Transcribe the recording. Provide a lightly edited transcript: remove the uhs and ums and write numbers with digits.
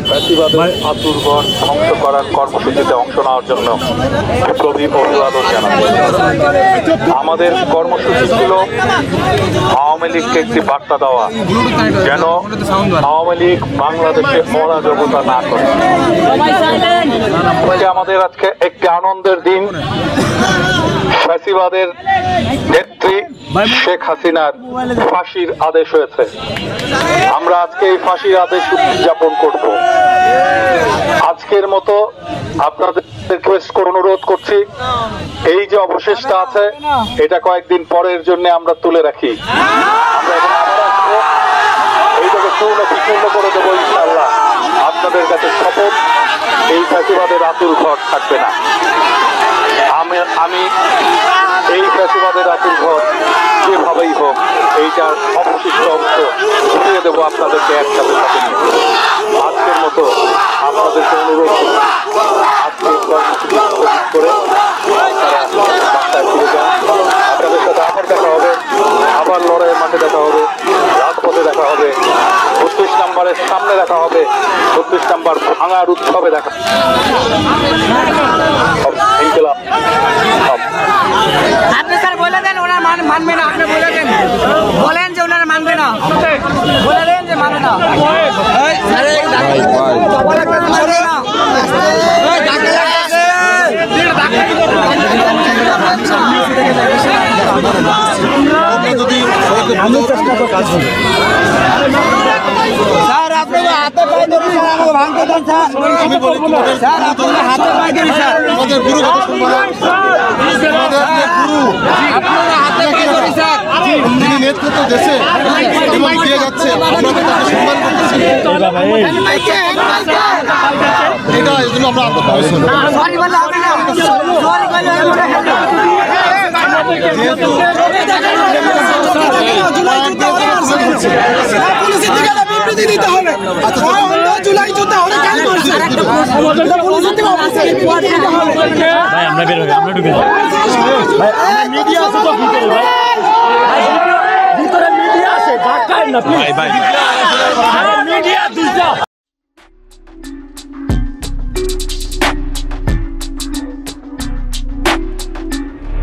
ফ্যাসিবাদের আতুরঘর ধ্বংস করার কর্মসূচিতে অংশ নেওয়ার জন্য বিপ্লবী অভিবাদন জানাচ্ছি। আমাদের কর্মসূচি ছিল আওয়ামী লীগকে একটি বার্তা দেওয়া, যেন আওয়ামী লীগ বাংলাদেশে অরাজকতা না করে। আমাদের আজকে একটি আনন্দের দিন। ফ্যাসিবাদের নেত্রী শেখ হাসিনার ফাঁসির আদেশ হয়েছে। আমরা আজকে এই ফাঁসির আদেশ উদযাপন করব। আজকের মতো আপনাদের রিকোয়েস্ট করে অনুরোধ করছি, এই যে অবশেষটা আছে এটা কয়েকদিন পরের জন্য আমরা তুলে রাখি। আমরা এখন আবার আসবো, এইটাকে পূর্ণ করে দেবো ইনশাআল্লাহ। আপনাদের কাছে শপথ, এই ফ্যাসিবাদের আতুর ঘর থাকবে না। আমি এই ফ্যাসিবাদের আতুর ঘর যেভাবেই হোক এইটার অবশিষ্ট অংশ উঠিয়ে দেবো আপনাদেরকে একসাথে সাথে নিয়ে। আজকের মতো আপনাদেরকে অনুরোধ করি, আজকে করে আপনারা বাসায় ফিরে যান। আপনাদের সাথে আবার দেখা হবে, আবার লড়াইয়ের মাঠে দেখা হবে, রাজপথে দেখা হবে, ৩২ নম্বরের সামনে দেখা হবে, ৩২ নম্বর ভাঙার উৎসবে দেখা হবে। আপনি স্যার বলে দেন ওনারা মানবে না, আপনি বলে দেন, বলেন যে ওনারা মানবে না, বলে দেন যে মানবে না। স্যার আপনাকে হাতে পায়ে ধরি, স্যার আমাকে ভাঙতে দেন স্যার। স্যার আপনাকে হাতে পায়ে ধরি স্যার, আমাদের গুরু কথা শুনবেন। আপনারা হাতে পায়ে ধরি স্যার, যিনি নেতৃত্ব দেশে এবং দিয়ে যাচ্ছে, আপনাদের তাকে সম্মান করতেছি। এটা এই জন্য আমরা আপনার সরি বলে হবে না, সরি বলে যেহেতু জুলাই যুদ্ধ আমরা বের হবে, আমরা ঢুকে মিডিয়া আছে তো ভিতরে মিডিয়া আছে, মিডিয়া